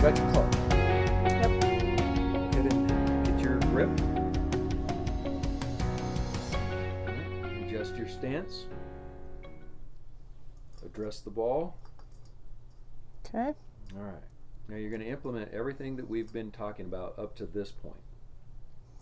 got your club. Yep. Go ahead and get your grip. Alright, adjust your stance. Address the ball. Okay. All right. Now you're going to implement everything that we've been talking about up to this point.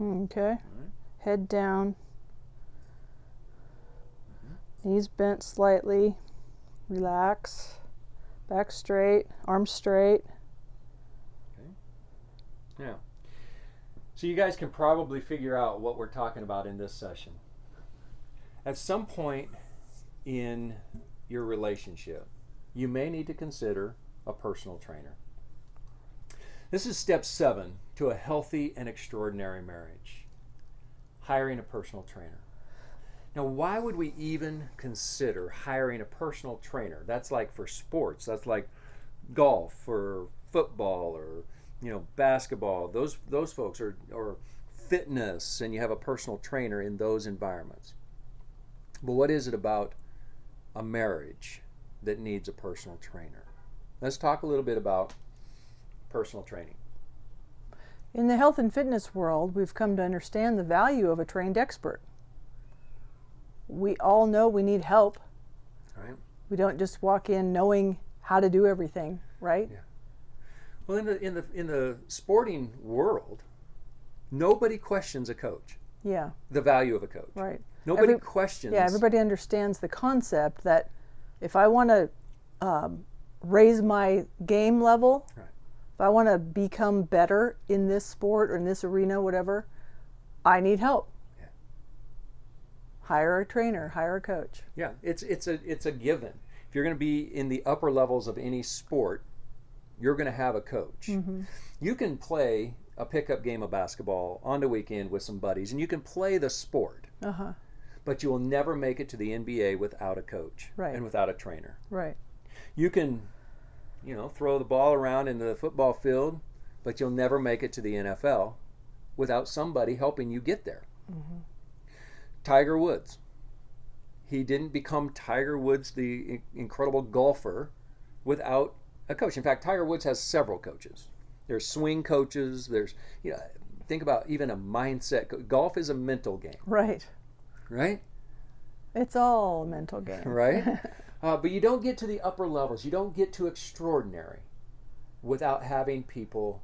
Okay. All right. Head down. Knees bent slightly. Relax. Back straight. Arms straight. Okay. Now, so you guys can probably figure out what we're talking about in this session. At some point in your relationship, you may need to consider a personal trainer. This is step 7 to a healthy and extraordinary marriage. Hiring a personal trainer. Now, why would we even consider hiring a personal trainer? That's like for sports. That's like golf or football or basketball. Those folks or fitness, and you have a personal trainer in those environments. But what is it about a marriage that needs a personal trainer? Let's talk a little bit about personal training. In the health and fitness world, we've come to understand the value of a trained expert. We all know we need help. Right. We don't just walk in knowing how to do everything, right? Yeah. Well, in the sporting world, nobody questions a coach. Yeah. The value of a coach. Right. Nobody questions. Yeah, everybody understands the concept that if I want to raise my game level, Right. if I want to become better in this sport or in this arena, whatever, I need help. Yeah. Hire a trainer, hire a coach. Yeah, it's a given. If you're going to be in the upper levels of any sport, you're going to have a coach. Mm-hmm. You can play a pickup game of basketball on the weekend with some buddies, and you can play the sport. Uh-huh. But you will never make it to the NBA without a coach. Right. And without a trainer. Right. You can, throw the ball around in the football field, but you'll never make it to the NFL without somebody helping you get there. Mm-hmm. Tiger Woods. He didn't become Tiger Woods, the incredible golfer, without a coach. In fact, Tiger Woods has several coaches. There's swing coaches. There's, think about even a mindset. Golf is a mental game. Right. Right? It's all a mental game. Right? But you don't get to the upper levels. You don't get to extraordinary without having people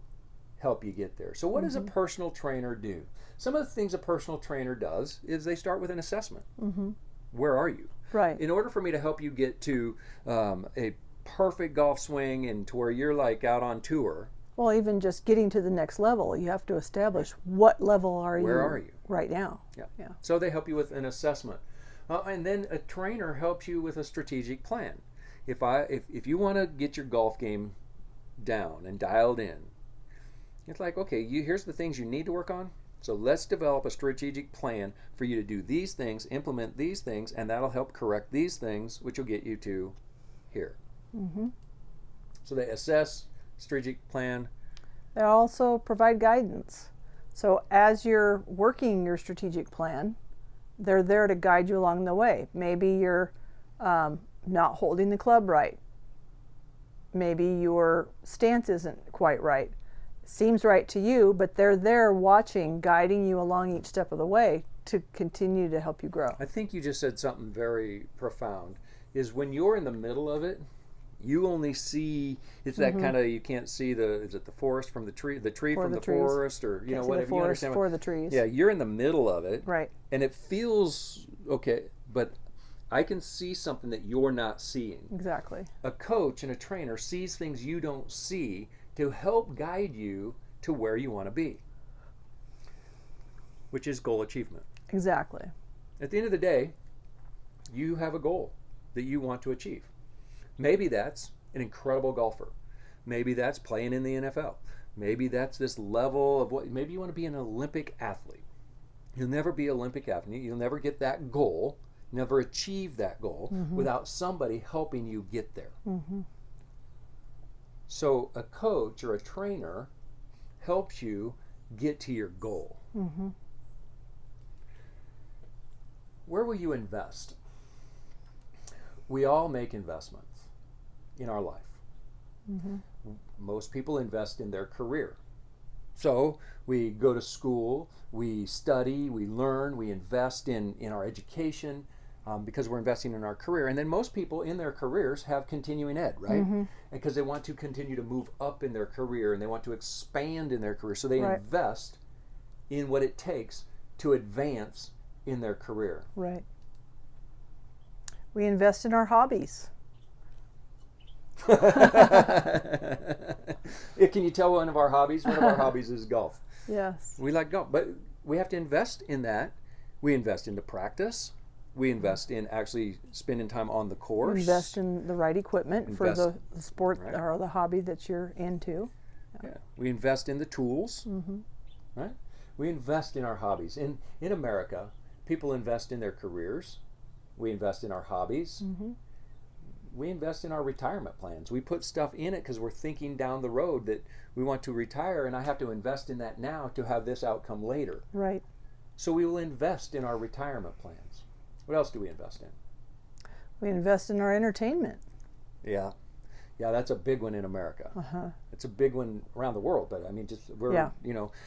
help you get there. So what does a personal trainer do? Some of the things a personal trainer does is they start with an assessment. Mm-hmm. Where are you? Right. In order for me to help you get to a perfect golf swing and to where you're like out on tour. Well, even just getting to the next level, you have to establish what level are Where you are you right now. Yeah. So they help you with an assessment. And then a trainer helps you with a strategic plan. If you want to get your golf game down and dialed in, it's like, okay, here's the things you need to work on. So let's develop a strategic plan for you to do these things, implement these things, and that'll help correct these things, which will get you to here. Mm-hmm. So they assess, strategic plan. They also provide guidance. So as you're working your strategic plan, they're there to guide you along the way. Maybe you're not holding the club right. Maybe your stance isn't quite right. Seems right to you, but they're there watching, guiding you along each step of the way to continue to help you grow. I think you just said something very profound, is when you're in the middle of it, you only see, it's that kind of, you can't see is it the forest from the tree from the trees. Forest, or, Can't see whatever. the forest you understand for the trees. Yeah, you're in the middle of it. Right. And it feels okay, but I can see something that you're not seeing. Exactly. A coach and a trainer sees things you don't see to help guide you to where you want to be, which is goal achievement. Exactly. At the end of the day, you have a goal that you want to achieve. Maybe that's an incredible golfer. Maybe that's playing in the NFL. Maybe that's this level of maybe you want to be an Olympic athlete. You'll never be an Olympic athlete. You'll never get that goal, never achieve that goal without somebody helping you get there. Mm-hmm. So a coach or a trainer helps you get to your goal. Mm-hmm. Where will you invest? We all make investments in our life. Mm-hmm. Most people invest in their career. So we go to school, we study, we learn, we invest in our education because we're investing in our career. And then most people in their careers have continuing ed, right? Because they want to continue to move up in their career and they want to expand in their career. So they Right. invest in what it takes to advance in their career. Right. We invest in our hobbies. Can you tell one of our hobbies? One of our hobbies is golf. Yes. We like golf, but we have to invest in that. We invest in the practice. We invest in actually spending time on the course. Invest in the right equipment for Invest- the sport right. or the hobby that you're into. Yeah. We invest in the tools. Right? We invest in our hobbies. In America, people invest in their careers. We invest in our hobbies. We invest in our retirement plans. We put stuff in it because we're thinking down the road that we want to retire, and I have to invest in that now to have this outcome later. Right. So we will invest in our retirement plans. What else do we invest in? We invest in our entertainment. Yeah, that's a big one in America. It's a big one around the world, but I mean, just we're Yeah.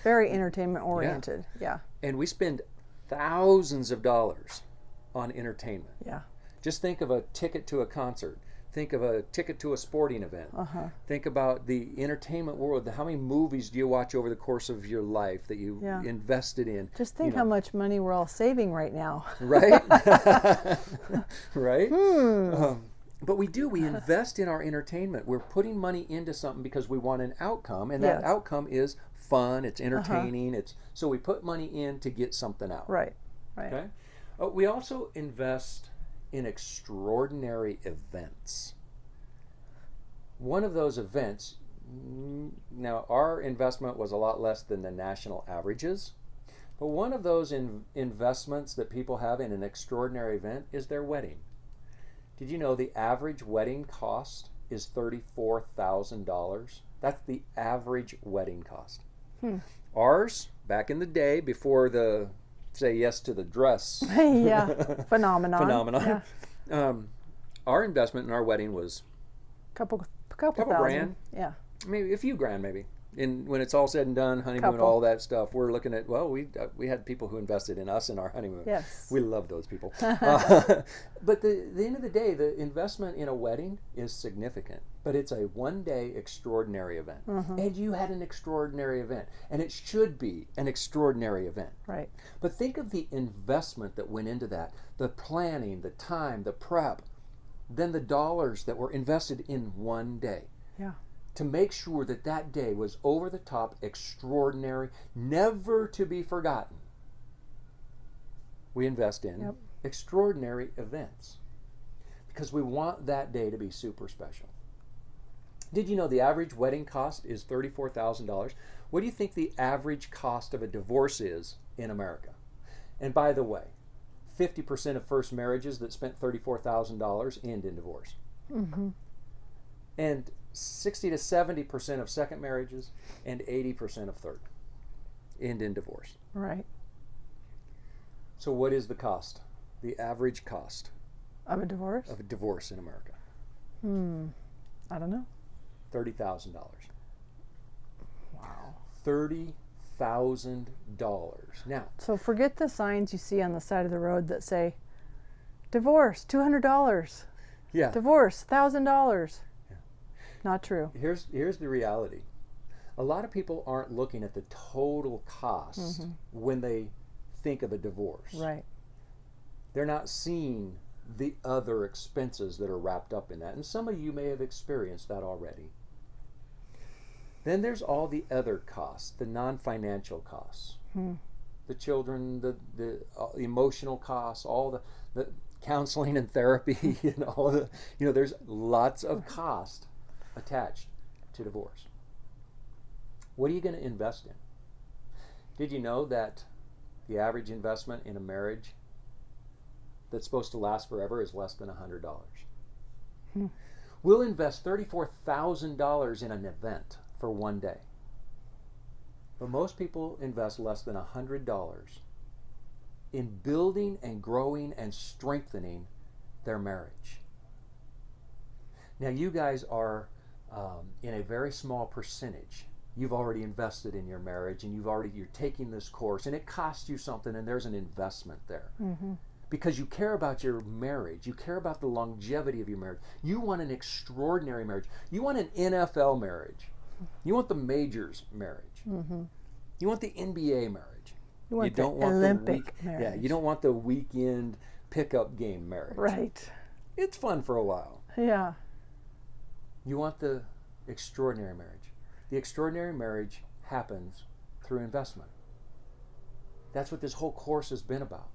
Very entertainment oriented. Yeah. and we spend thousands of dollars on entertainment. Yeah. Just think of a ticket to a concert. Think of a ticket to a sporting event. Think about the entertainment world. How many movies do you watch over the course of your life that you Yeah. invested in? Just think how much money we're all saving right now. Right? Right? But we invest in our entertainment. We're putting money into something because we want an outcome, and that Yes. outcome is fun, it's entertaining, so we put money in to get something out. Right. Right. Okay? We also invest in extraordinary events. One of those events, now our investment was a lot less than the national averages, but one of those investments that people have in an extraordinary event is their wedding. Did you know the average wedding cost is $34,000? That's the average wedding cost. Ours, back in the day, before the say yes to the dress Yeah. Phenomenon. Yeah. Our investment in our wedding was Couple Couple thousand. grand. Yeah. maybe a few grand, maybe. And when it's all said and done, honeymoon, Couple. all that stuff, we're looking at, well, we had people who invested in us in our honeymoon. Yes. We love those people. But the end of the day, the investment in a wedding is significant. But it's a one-day extraordinary event. And you had an extraordinary event. And it should be an extraordinary event. Right. But think of the investment that went into that. The planning, the time, the prep, then the dollars that were invested in one day. Yeah. To make sure that that day was over the top, extraordinary, never to be forgotten. We invest in extraordinary events because we want that day to be super special. Did you know the average wedding cost is $34,000? What do you think the average cost of a divorce is in America? And by the way, 50% of first marriages that spent $34,000 end in divorce. And 60 to 70% of second marriages and 80% of third end in divorce. Right. So what is the cost? The average cost Of a divorce? of a divorce in America? I don't know. $30,000. Wow. $30,000. Now, So forget the signs you see on the side of the road that say, divorce, $200. yeah, Divorce, $1,000. Not true. here's the reality. A lot of people aren't looking at the total cost when they think of a divorce. Right. They're not seeing the other expenses that are wrapped up in that. And some of you may have experienced that already. Then there's all the other costs, the non-financial costs. The children, the emotional costs, all the counseling and therapy, and all the, there's lots of cost attached to divorce. What are you going to invest in? Did you know that the average investment in a marriage that's supposed to last forever is less than $100? We'll invest $34,000 in an event for one day. But most people invest less than $100 in building and growing and strengthening their marriage. Now, you guys are in a very small percentage, you've already invested in your marriage, and you're taking this course, and it costs you something, and there's an investment there. Mm-hmm. Because you care about your marriage. You care about the longevity of your marriage. You want an extraordinary marriage. You want an NFL marriage. You want the majors marriage. Mm-hmm. You want the NBA marriage. You want don't the want Olympic the marriage. Yeah, you don't want the weekend pickup game marriage. Right. It's fun for a while. Yeah. You want the extraordinary marriage. The extraordinary marriage happens through investment. That's what this whole course has been about.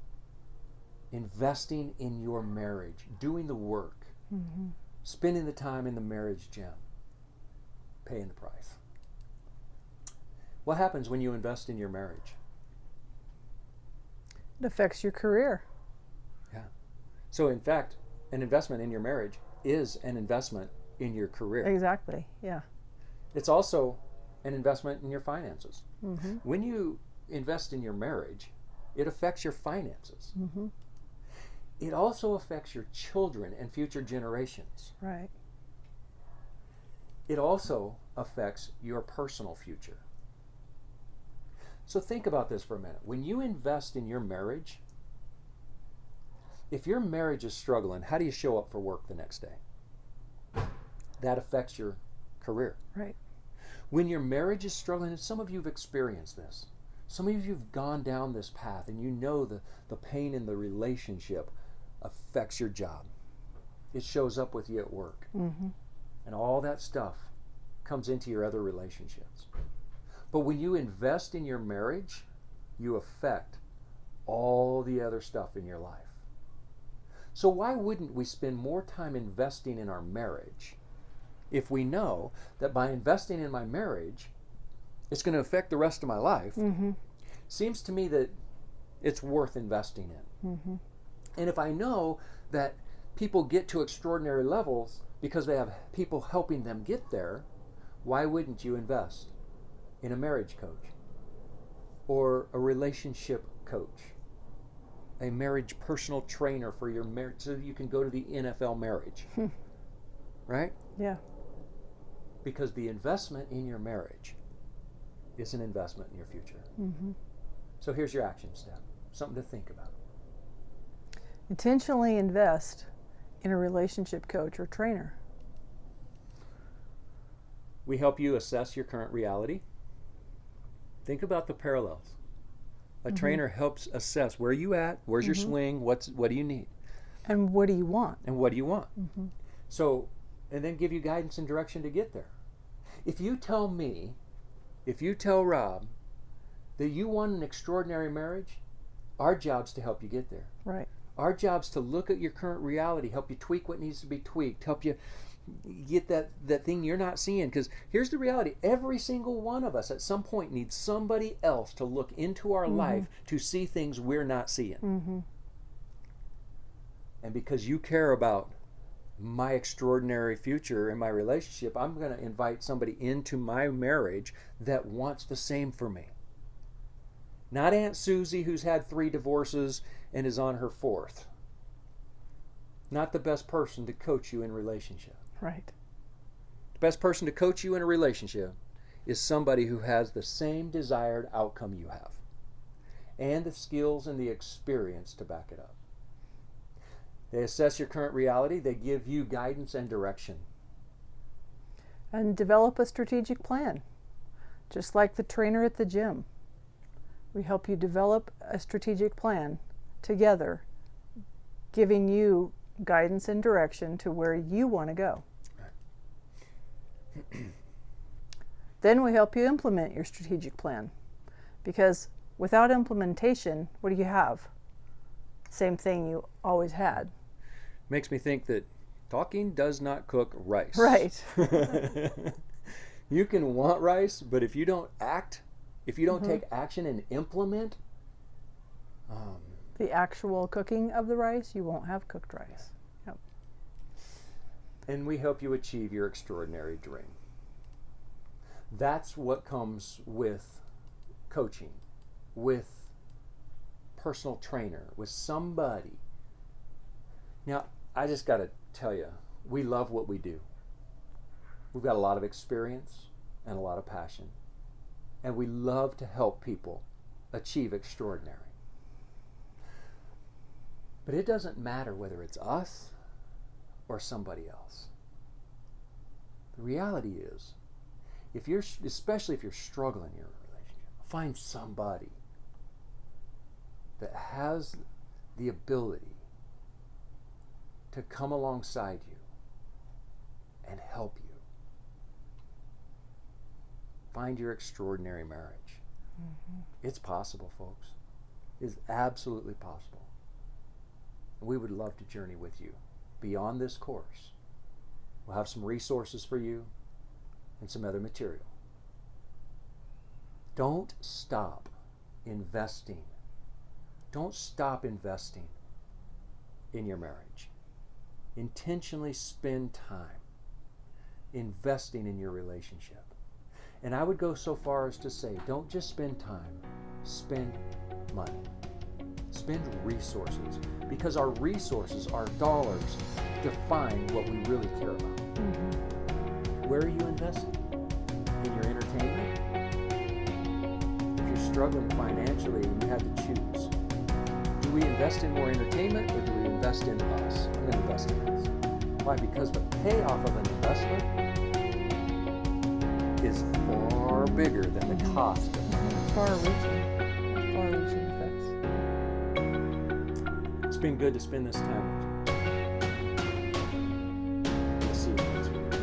Investing in your marriage, doing the work, Mm-hmm. spending the time in the marriage gym, paying the price. What happens when you invest in your marriage? It affects your career. Yeah. So in fact, an investment in your marriage is an investment in your career. Exactly. Yeah. It's also an investment in your finances. Mm-hmm. When you invest in your marriage, it affects your finances. Mm-hmm. It also affects your children and future generations. Right. It also affects your personal future. So think about this for a minute. When you invest in your marriage, if your marriage is struggling, how do you show up for work the next day? That affects your career. Right. When your marriage is struggling, and some of you have experienced this, some of you have gone down this path, and you know the pain in the relationship affects your job. It shows up with you at work. Mm-hmm. And all that stuff comes into your other relationships. But when you invest in your marriage, you affect all the other stuff in your life. So why wouldn't we spend more time investing in our marriage if we know that by investing in my marriage, it's going to affect the rest of my life? Mm-hmm. Seems to me that it's worth investing in. Mm-hmm. And if I know that people get to extraordinary levels because they have people helping them get there, why wouldn't you invest in a marriage coach or a relationship coach, a marriage personal trainer for your marriage so you can go to the NFL marriage? Right? Yeah. Because the investment in your marriage is an investment in your future. Mm-hmm. So here's your action step, something to think about. Intentionally invest in a relationship coach or trainer. We help you assess your current reality. Think about the parallels. A Mm-hmm. trainer helps assess where you at, where's your Mm-hmm. swing, what do you need, And what do you want? and what do you want. Mm-hmm. So, and then give you guidance and direction to get there. If you tell Rob that you want an extraordinary marriage, our job's to help you get there. Right. Our job's to look at your current reality, help you tweak what needs to be tweaked, help you get that thing you're not seeing. Because here's the reality. Every single one of us at some point needs somebody else to look into our Mm-hmm. life to see things we're not seeing. Mm-hmm. And because you care about my extraordinary future in my relationship, I'm going to invite somebody into my marriage that wants the same for me. Not Aunt Susie, who's had 3 divorces and is on her 4th. Not the best person to coach you in relationship. Right. The best person to coach you in a relationship is somebody who has the same desired outcome you have, and the skills and the experience to back it up. They assess your current reality. They give you guidance and direction. And develop a strategic plan, just like the trainer at the gym. We help you develop a strategic plan together, giving you guidance and direction to where you want to go. Then we help you implement your strategic plan, because without implementation, what do you have? Same thing you always had. Makes me think that talking does not cook rice. Right. You can want rice, but if you don't act, if you don't Mhm. take action and implement, The actual cooking of the rice, you won't have cooked rice. Yep. and we help you achieve your extraordinary dream. That's what comes with coaching, with personal trainer, with somebody. Now, I just got to tell you, we love what we do. We've got a lot of experience and a lot of passion. And we love to help people achieve extraordinary. But it doesn't matter whether it's us or somebody else. The reality is, especially if you're struggling in your relationship, find somebody that has the ability to come alongside you and help you. Find your extraordinary marriage. Mm-hmm. It's possible, folks. It's absolutely possible. We would love to journey with you beyond this course. We'll have some resources for you and some other material. Don't stop investing. Don't stop investing in your marriage. Intentionally spend time investing in your relationship. And I would go so far as to say, don't just spend time, spend money. Spend resources, because our resources, our dollars, define what we really care about. Mm-hmm. Where are you investing? In your entertainment? If you're struggling financially and you had to choose, do we invest in more entertainment or do we invest in us? I'm going to invest in us. Why? Because the payoff of an investment is far bigger than the cost of it. Far-reaching effects. It's been good to spend this time with you. We'll see you next week.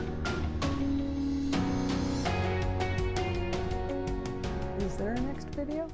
Is there a next video?